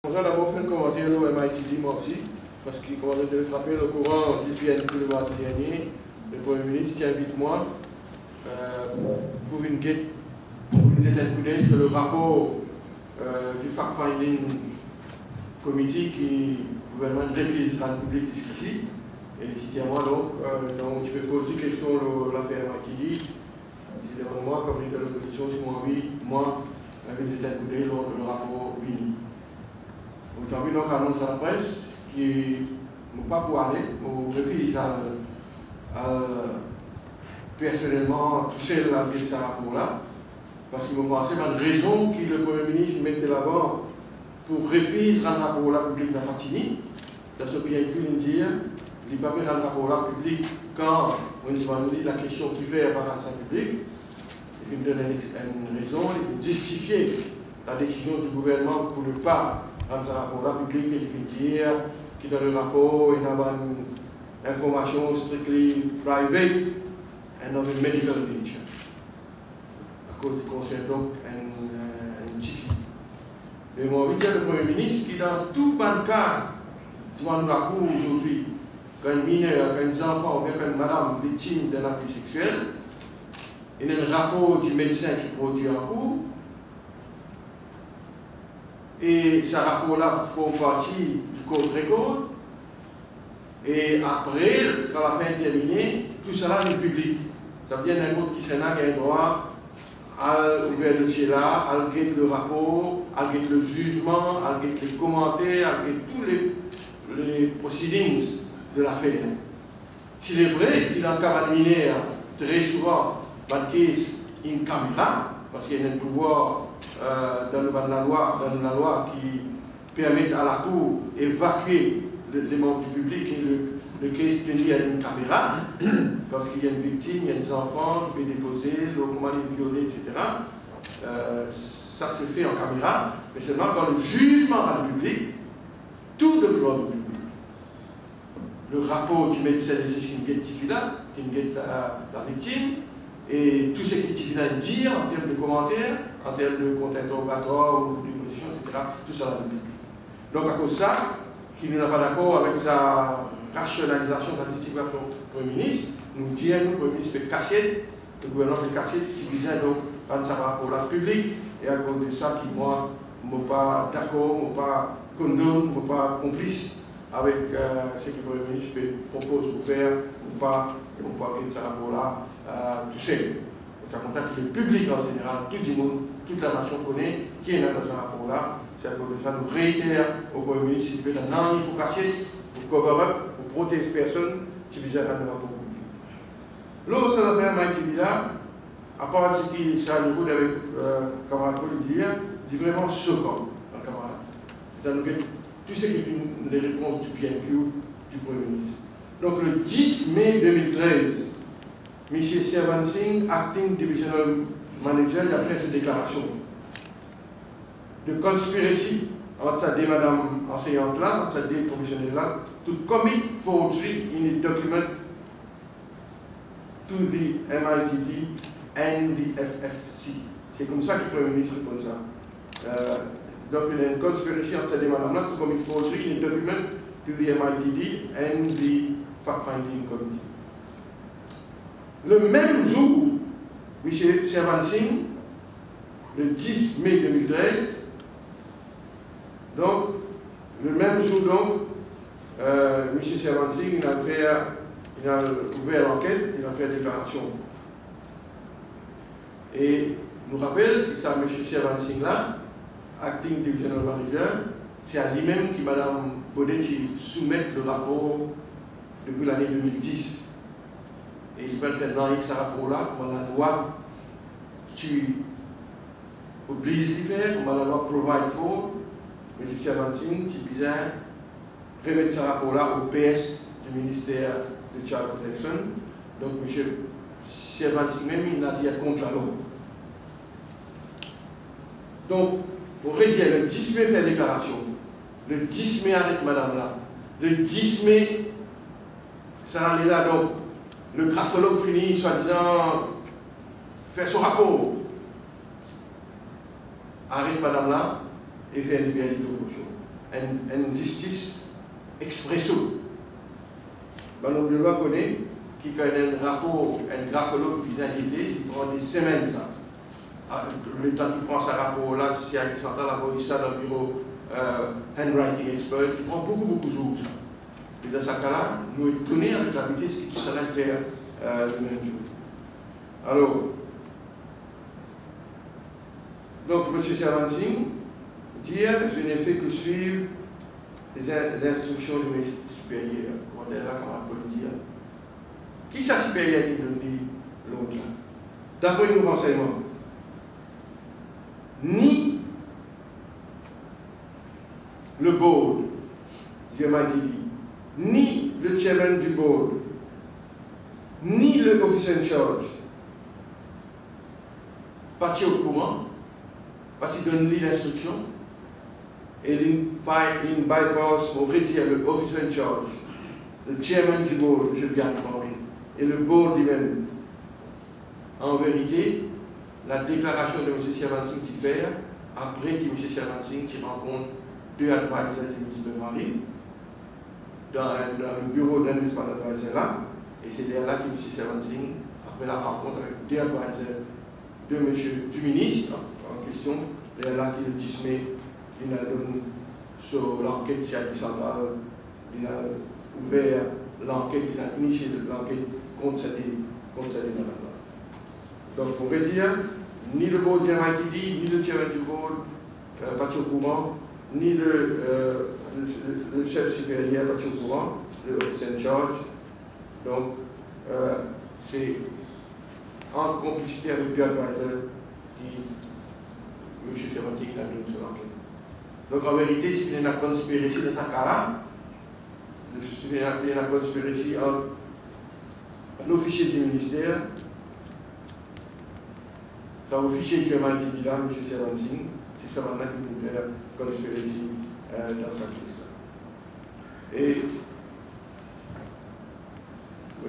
On va d'abord faire un commentaire au MITD, moi aussi, parce qu'il commence de rattraper le courant du PNQ le mardi dernier. Le Premier ministre qui invite moi pour une guette, pour une certaine coup d'œil sur le rapport du fact-finding committee qui gouvernement réfléchit à la public jusqu'ici. Et ici à moi donc je vais poser question à l'affaire MITD. C'est devant moi, comme il est de l'opposition, si moi, avec une certaine coup d'œil lors de le rapport Bini. Aujourd'hui, donc, annonce à la presse qui ne pas pour aller, au refuse personnellement toucher à ce rapport-là, parce qu'il me pensait une raison que le Premier ministre mettait là-bas pour refuser un rapport-là public dans Fatini. Ça se bien qu'une dire, il ne peut pas un rapport-là public quand on dit la question qui fait apparaître ça public. Il me donne une raison, il justifier la décision du gouvernement pour ne pas rendre ce rapport-là public et il dire que dans le rapport, il y a une information strictly private and of a medical nature. À cause du conseil donc un chiffre. Et moi, je dis le Premier ministre qui dans tout ban cas, devant la cour aujourd'hui, quand un mineur, quand un enfant ou bien quand une madame victime d'un abus sexuel, il y a un rapport du médecin qui produit en cours. Et ce rapport-là font partie du code record. Et après, quand la fin est terminée, tout cela est public. Ça veut dire n'importe qui Sénat a droit à ouvrir le dossier là, à guetter le rapport, à guetter le jugement, à guetter les commentaires, à guetter tous les proceedings de l'affaire. S'il est vrai qu'il y a un cas linéaire, très souvent, dans le case in camera, parce qu'il y a un pouvoir dans la loi qui permet à la Cour d'évacuer les membres du public et le cas tenu à une caméra, parce qu'il y a une victime, il y a des enfants, il peut déposer, comment les violer, etc. Ça se fait en caméra, mais seulement dans le jugement à le public, tout document du public. Le rapport du médecin qui est qui est la victime, et tout ce qui vient dire en termes de commentaires, en termes de compte interrogatoire ou de position, etc., tout ça là public. Donc à cause de ça, qui n'est pas d'accord avec sa rationalisation de la justification du Premier ministre, nous disons que le Premier ministre peut cacher, le gouvernement peut cacher, si vous dites donc, par ce rapport-là public, et à cause de ça, qui moi, je ne suis pas d'accord, je ne suis pas condamné, je ne suis pas complice avec ce que le Premier ministre propose pour faire, ou pas que ce rapport-là tout seul. Ça contacte le public en général, tout le monde, toute la nation connaît qui est dans ce rapport-là. C'est à cause de ça, nous réitère au Premier ministre, s'il fait non, il faut cacher, pour cover up, pour protéger personne, qui vise à un rapport public. L'autre, ça s'appelle Mike là, à part ce qui est à niveau avec camarade Paul dit vraiment choquant, le camarade. C'est-à-dire tout ce qui est les réponses du PNQ du Premier ministre. Donc le 10 mai 2013, M. Servan Singh, Acting Divisional Manager, a fait cette déclaration de conspiracy entre sa deux madame enseignante là, entre sa deux professionnelle là, to commit forgery in a document to the MITD and the FFC. C'est comme ça que le Premier ministre répond ça. Donc il y a une conspiracy entre ces deux madame là, to commit forgery in a document to the MITD and the fact-finding committee. Le même jour, M. Servan Singh, le 10 mai 2013, donc, le même jour, donc, M. Servan Singh, il a ouvert l'enquête, il a fait la déclaration. Et nous rappelle que ça, M. Servan Singh là, Acting Divisional Manager, c'est à lui-même que Mme Baudet soumet le rapport depuis l'année 2010. Et il va faire dans ce rapport-là, comment la loi tu obliges de faire, comment la loi provide for. M. Servan Singh, c'est bizarre, remettre ce rapport-là au PS du ministère de Child Protection. Donc, M. Servan Singh, même, il n'a dit contre la loi. Donc, on aurait dit le 10 mai, faire déclaration. Le 10 mai, avec madame là. Le 10 mai, ça en est là, donc, le graphologue finit, soi-disant, faire son rapport. Arrête madame là et faire libérer l'opposition. une justice expresso. L'homme de loi connaît qui connaît un rapport, un graphologue qui inquiété, il prend des semaines. L'État qui prend ce rapport-là, c'est à central, la police, dans le bureau handwriting expert, il prend beaucoup de jours. Et dans ce cas-là, nous sommes étonnés avec la vitesse qui tout ça faire le même jour. Alors, donc, M. Chavansing dit je n'ai fait que suivre les instructions de mes supérieurs. Comment est-ce là, comment on peut le dire? Qui est sa supérieur qui nous dit l'autre là? D'après nos renseignements, ni le board du MITD, ni le chairman du board, ni le officer in charge, parti au courant, parti donner l'instruction, et il bypass, on aurait dit le officer in charge, le chairman du board, M. Bianchi, et le board lui-même. En vérité, la déclaration de M. Chavansing s'y fait après que M. Chavansing s'y rencontre deux advisors du ministre de Marie dans le bureau d'un ministre d'advisor là, et c'est là que M. Chavansing, après la rencontre avec deux advisors du ministre en question, c'est là qu'il le 10 mai, il a donné sur l'enquête CID centrale, il a ouvert l'enquête, il a initié l'enquête contre cette malade. Donc, on pourrait dire, ni le board du MITD, ni le chairman du board, pas au courant, ni le chef supérieur, pas au courant, le officer in charge. Donc, c'est en complicité avec deux advisors qui, M. Chavansing, a mis sur l'enquête. Donc, en vérité, s'il y a une conspiration de ce cas-là, s'il y a une conspiration entre l'officier du ministère, ça officier du MITD là, M. Chavansing, c'est ça maintenant qui nous fait la conspiration dans sa crise. Et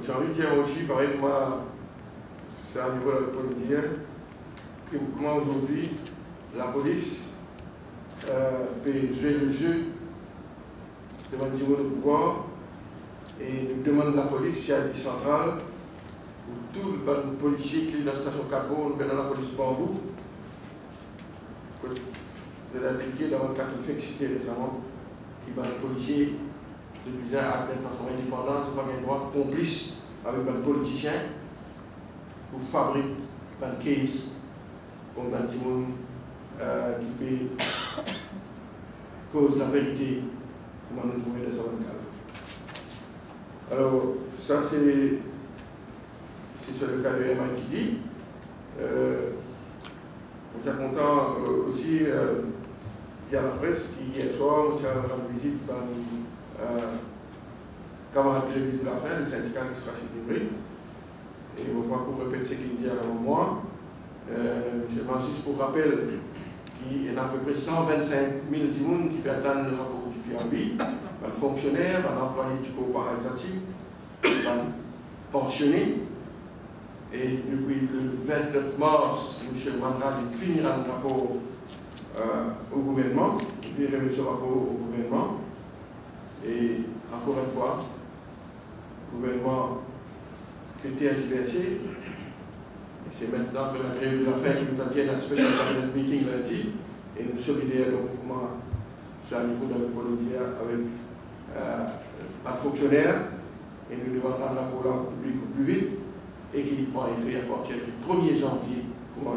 j'ai envie de dire aussi, pareil, moi, c'est à niveau pour le dire, que comment aujourd'hui la police peut jouer le jeu devant le niveau de pouvoir et nous demande la police, si elle est centrale, ou tout le policier qui est dans la station Cabo, ou dans la police Bambou, de l'appliquer dans le cas qui fait cité récemment, qui va le policier depuis un à de façon indépendante, pas un droit complice avec un politicien pour fabriquer un case comme un petit monde qui peut cause la vérité, comment nous trouver dans ce cas. Alors, ça c'est sur le cas de MITD. On est content aussi, il y a la presse qui hier soir, on a rendu visite par camarade de visite de la fin, le syndicat qui sera chez Libri. Et on va pour répéter ce qu'il dit avant moi. Juste pour rappel, il y a à peu près 125 000 personnes qui peuvent atteindre le rapport du PRB, un fonctionnaire, un employé du corps paritatif, un pensionné. Et depuis le 29 mars, M. Mandra finira le rapport au gouvernement, il remet ce rapport au gouvernement. Et encore une fois, le gouvernement était aspergé. Et c'est maintenant que la grève des affaires qui nous attient un special cabinet meeting lundi. Et nous solidaires donc comment c'est à niveau de la avec un fonctionnaire. Et nous devons rendre la parole au public au plus vite. Et qui, en effet, à partir du 1er janvier, comment